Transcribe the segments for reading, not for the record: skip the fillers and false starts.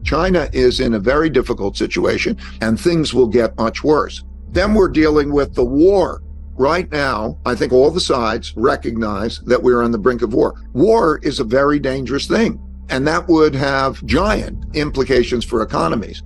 China is in a very difficult situation and things will get much worse. Then we're dealing with the war. Right now, I think all the sides recognize that we're on the brink of war. War is a very dangerous thing, and that would have giant implications for economies.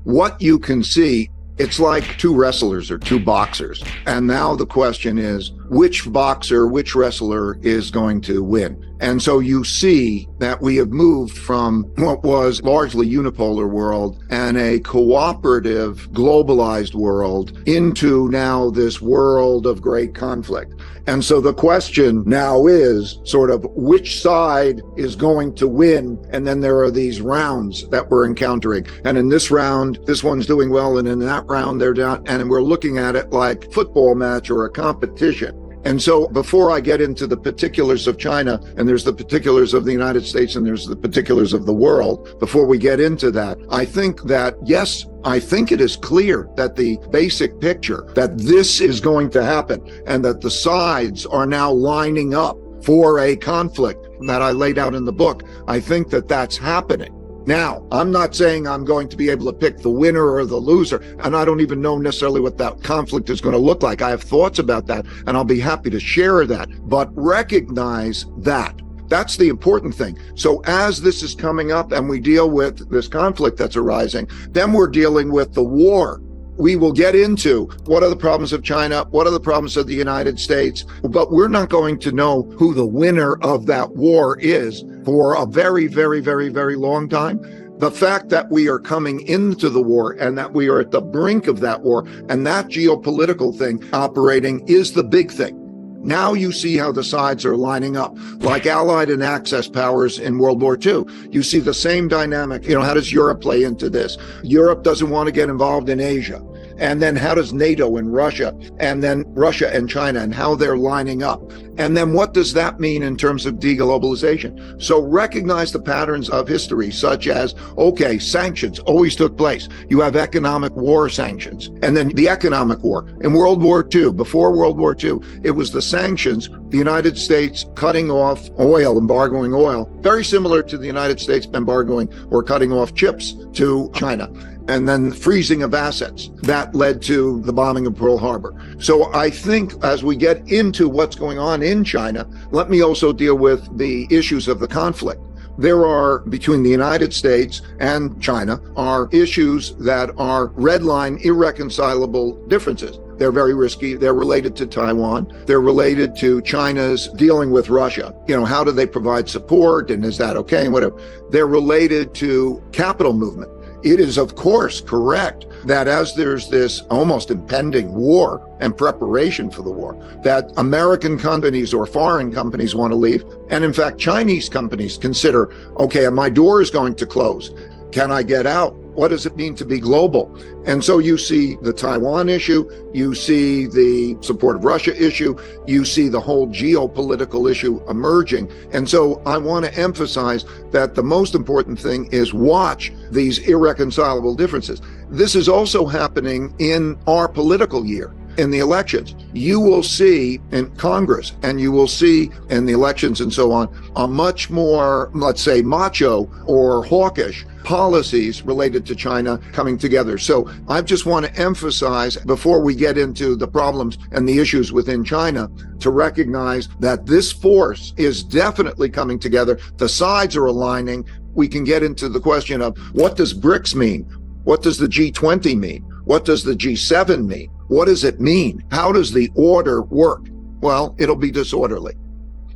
What you can see, it's like two wrestlers or two boxers. And now the question is, which boxer, which wrestler is going to win? And so you see that we have moved from what was largely unipolar world and a cooperative, globalized world into now this world of great conflict. And so the question now is sort of which side is going to win? And then there are these rounds that we're encountering. And in this round, this one's doing well. And in that round, they're down. And we're looking at it like a football match or a competition. And so before I get into the particulars of China, and there's the particulars of the United States, and there's the particulars of the world, before we get into that, I think that, yes, I think it is clear that the basic picture that this is going to happen and that the sides are now lining up for a conflict that I laid out in the book. I think that that's happening. Now, I'm not saying I'm going to be able to pick the winner or the loser, and I don't even know necessarily what that conflict is going to look like. I have thoughts about that, and I'll be happy to share that. But recognize that. That's the important thing. So as this is coming up and we deal with this conflict that's arising, then we're dealing with the war. We will get into what are the problems of China, what are the problems of the United States, but we're not going to know who the winner of that war is for a very, very, very, very long time. The fact that we are coming into the war and that we are at the brink of that war and that geopolitical thing operating is the big thing. Now you see how the sides are lining up, like Allied and Axis powers in World War II. You see the same dynamic. How does Europe play into this? Europe doesn't want to get involved in Asia. And then how does NATO and Russia, and then Russia and China, and how they're lining up? And then what does that mean in terms of deglobalization? So recognize the patterns of history, such as, okay, sanctions always took place. You have economic war sanctions, and then the economic war. In World War II, before World War II, it was the sanctions, the United States cutting off oil, embargoing oil, very similar to the United States embargoing or cutting off chips to China. And then freezing of assets. That led to the bombing of Pearl Harbor. So I think as we get into what's going on in China, let me also deal with the issues of the conflict. There are, between the United States and China, are issues that are red line, irreconcilable differences. They're very risky. They're related to Taiwan. They're related to China's dealing with Russia. How do they provide support? And is that okay? And whatever. They're related to capital movement. It is, of course, correct that as there's this almost impending war and preparation for the war, that American companies or foreign companies want to leave. And in fact, Chinese companies consider, okay, my door is going to close. Can I get out? What does it mean to be global? And so you see the Taiwan issue, you see the support of Russia issue, you see the whole geopolitical issue emerging. And so I want to emphasize that the most important thing is watch these irreconcilable differences. This is also happening in our political year. In the elections, you will see in Congress and you will see in the elections and so on, a much more, let's say, macho or hawkish policies related to China coming together. So I just want to emphasize, before we get into the problems and the issues within China, to recognize that this force is definitely coming together. The sides are aligning. We can get into the question of what does BRICS mean? What does the G20 mean? What does the G7 mean? What does it mean? How does the order work? Well, it'll be disorderly.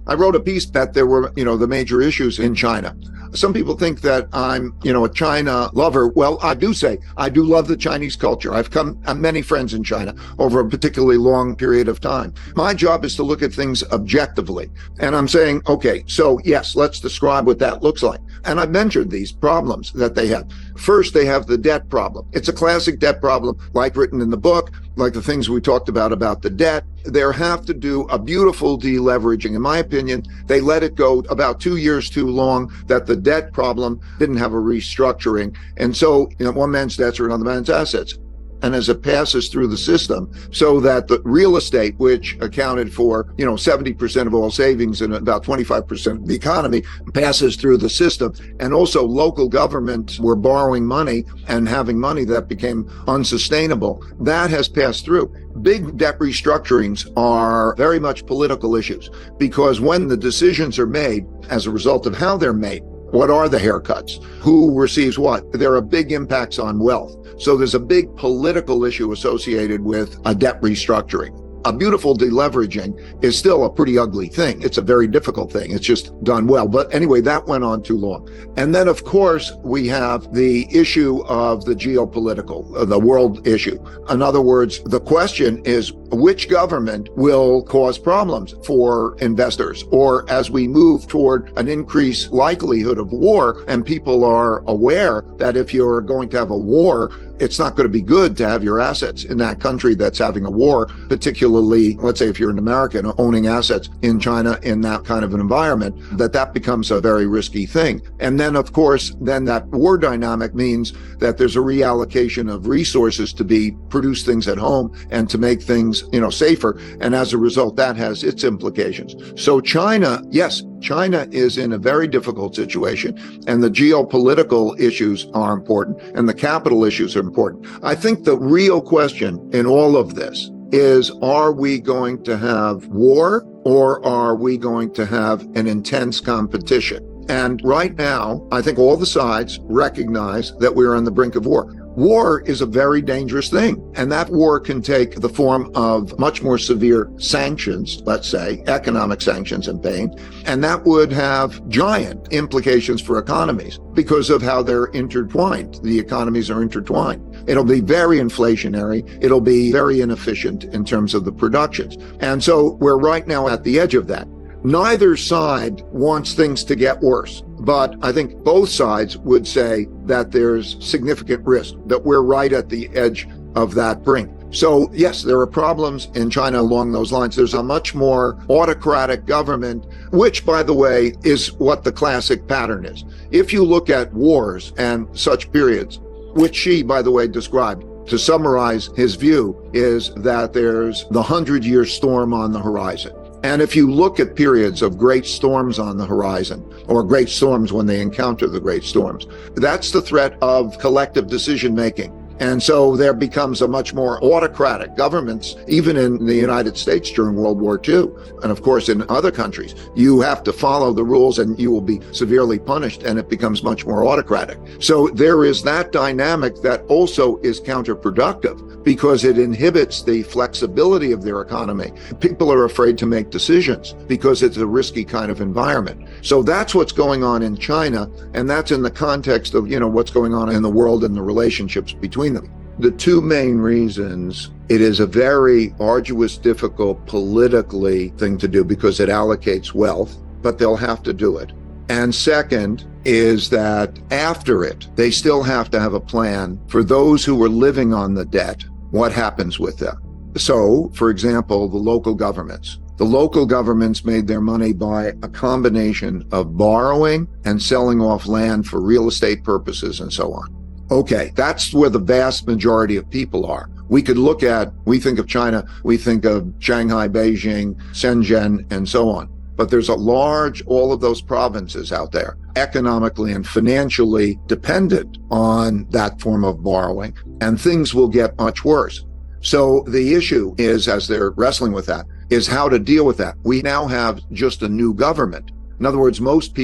I wrote a piece that there were, the major issues in China. Some people think that I'm, a China lover. Well, I do say I do love the Chinese culture. I've many friends in China over a particularly long period of time. My job is to look at things objectively. And I'm saying, okay, so yes, let's describe what that looks like. And I've mentioned these problems that they have. First, they have the debt problem. It's a classic debt problem, like written in the book, like the things we talked about the debt. They have to do a beautiful deleveraging. In my opinion, they let it go about 2 years too long, that the debt problem didn't have a restructuring. And so, one man's debts are another man's assets. And as it passes through the system, so that the real estate, which accounted for, 70% of all savings and about 25% of the economy, passes through the system. And also local governments were borrowing money and having money that became unsustainable. That has passed through. Big debt restructurings are very much political issues, because when the decisions are made as a result of how they're made, what are the haircuts? Who receives what? There are big impacts on wealth. So there's a big political issue associated with a debt restructuring. A beautiful deleveraging is still a pretty ugly thing. It's a very difficult thing. It's just done well. But anyway, that went on too long. And then, of course, we have the issue of the geopolitical, the world issue. In other words, the question is, which government will cause problems for investors? Or as we move toward an increased likelihood of war, and people are aware that if you're going to have a war, it's not going to be good to have your assets in that country that's having a war, particularly, let's say, if you're an American owning assets in China in that kind of an environment, that becomes a very risky thing. And then, of course, then that war dynamic means that there's a reallocation of resources to produce things at home and to make things, safer. And as a result, that has its implications. So China, yes, China is in a very difficult situation, and the geopolitical issues are important, and the capital issues are important. I think the real question in all of this is, are we going to have war, or are we going to have an intense competition? And right now, I think all the sides recognize that we're on the brink of war. War is a very dangerous thing, and that war can take the form of much more severe sanctions, let's say, economic sanctions and pain, and that would have giant implications for economies because of how they're intertwined. The economies are intertwined. It'll be very inflationary. It'll be very inefficient in terms of the productions. And so we're right now at the edge of that. Neither side wants things to get worse, but I think both sides would say that there's significant risk, that we're right at the edge of that brink. So yes, there are problems in China along those lines. There's a much more autocratic government, which, by the way, is what the classic pattern is. If you look at wars and such periods, which Xi, by the way, described, to summarize his view, is that there's the 100-year storm on the horizon. And if you look at periods of great storms on the horizon, or great storms when they encounter the great storms, that's the threat of collective decision-making. And so there becomes a much more autocratic governments, even in the United States during World War II. And of course, in other countries, you have to follow the rules and you will be severely punished, and it becomes much more autocratic. So there is that dynamic that also is counterproductive because it inhibits the flexibility of their economy. People are afraid to make decisions because it's a risky kind of environment. So that's what's going on in China. And that's in the context of, what's going on in the world and the relationships between them. The two main reasons: it is a very arduous, difficult politically thing to do because it allocates wealth, but they'll have to do it. And second is that after it, they still have to have a plan for those who are living on the debt. What happens with them? So, for example, the local governments. The local governments made their money by a combination of borrowing and selling off land for real estate purposes and so on. Okay, that's where the vast majority of people are. We think of China, we think of Shanghai, Beijing, Shenzhen, and so on. But there's all of those provinces out there, economically and financially dependent on that form of borrowing, and things will get much worse. So the issue is, as they're wrestling with that, is how to deal with that. We now have just a new government. In other words, most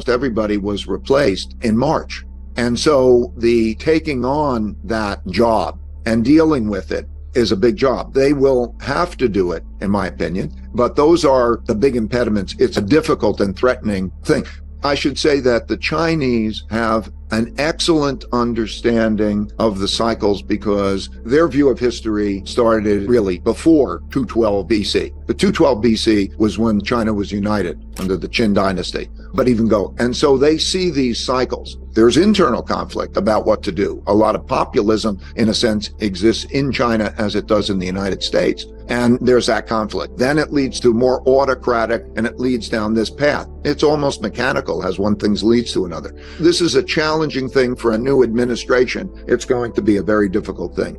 everybody was replaced in March. And so the taking on that job and dealing with it is a big job. They will have to do it, in my opinion, but those are the big impediments. It's a difficult and threatening thing. I should say that the Chinese have an excellent understanding of the cycles because their view of history started really before 212 BC. The 212 BC was when China was united under the Qin dynasty, and so they see these cycles. There's internal conflict about what to do. A lot of populism, in a sense, exists in China as it does in the United States. And there's that conflict. Then it leads to more autocratic, and it leads down this path. It's almost mechanical as one thing leads to another. This is a challenging thing for a new administration. It's going to be a very difficult thing.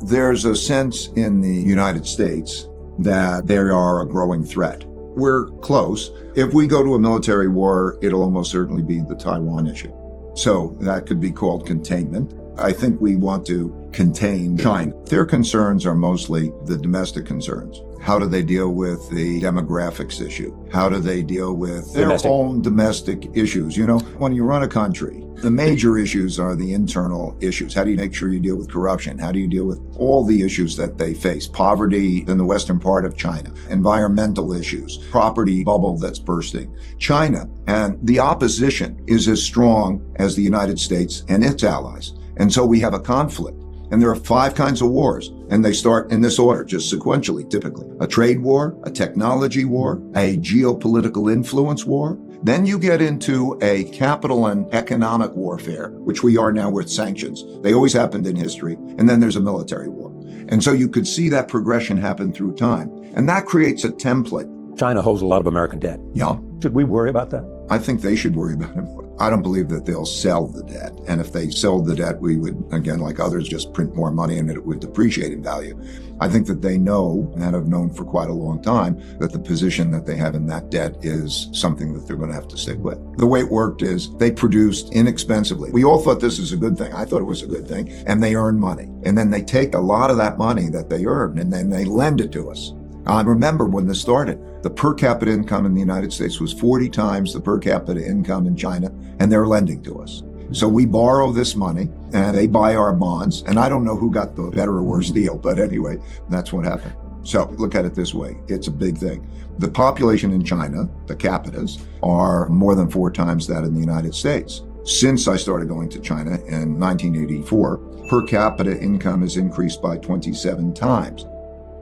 There's a sense in the United States that they are a growing threat. We're close. If we go to a military war, it'll almost certainly be the Taiwan issue. So that could be called containment. I think we want to contain China. Their concerns are mostly the domestic concerns. How do they deal with the demographics issue? How do they deal with their own domestic issues? You know, when you run a country, the major issues are the internal issues. How do you make sure you deal with corruption? How do you deal with all the issues that they face? Poverty in the western part of China, environmental issues, property bubble that's bursting. China and the opposition is as strong as the United States and its allies. And so we have a conflict. And there are 5 kinds of wars, and they start in this order, just sequentially, typically. A trade war, a technology war, a geopolitical influence war. Then you get into a capital and economic warfare, which we are now with sanctions. They always happened in history. And then there's a military war. And so you could see that progression happen through time. And that creates a template. China holds a lot of American debt. Yeah. Should we worry about that? I think they should worry about it. I don't believe that they'll sell the debt. And if they sold the debt, we would, again, like others, just print more money and it would depreciate in value. I think that they know, and have known for quite a long time, that the position that they have in that debt is something that they're going to have to stick with. The way it worked is they produced inexpensively. We all thought this is a good thing. I thought it was a good thing. And they earn money. And then they take a lot of that money that they earn and then they lend it to us. I remember when this started, the per capita income in the United States was 40 times the per capita income in China, and they're lending to us. So we borrow this money, and they buy our bonds, and I don't know who got the better or worse deal, but anyway, that's what happened. So look at it this way. It's a big thing. The population in China, the capitas, are more than 4 times that in the United States. Since I started going to China in 1984, per capita income has increased by 27 times.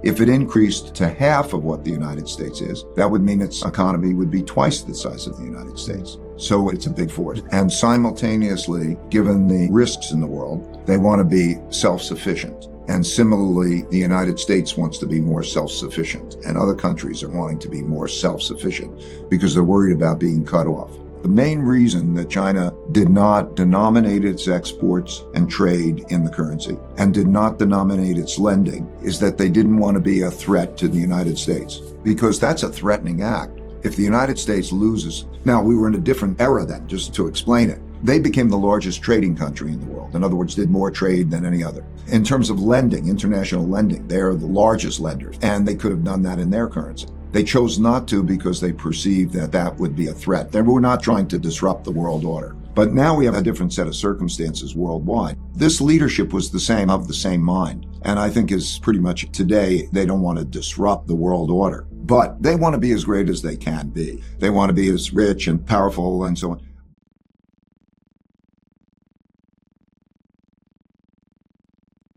If it increased to half of what the United States is, that would mean its economy would be twice the size of the United States. So it's a big force. And simultaneously, given the risks in the world, they want to be self-sufficient. And similarly, the United States wants to be more self-sufficient, and other countries are wanting to be more self-sufficient because they're worried about being cut off. The main reason that China did not denominate its exports and trade in the currency and did not denominate its lending is that they didn't want to be a threat to the United States, because that's a threatening act. If the United States loses, now we were in a different era then, just to explain it. They became the largest trading country in the world. In other words, did more trade than any other. In terms of lending, international lending, they are the largest lenders, and they could have done that in their currency. They chose not to because they perceived that that would be a threat. They were not trying to disrupt the world order. But now we have a different set of circumstances worldwide. This leadership was the same, of the same mind. And I think is pretty much today, they don't want to disrupt the world order. But they want to be as great as they can be. They want to be as rich and powerful and so on.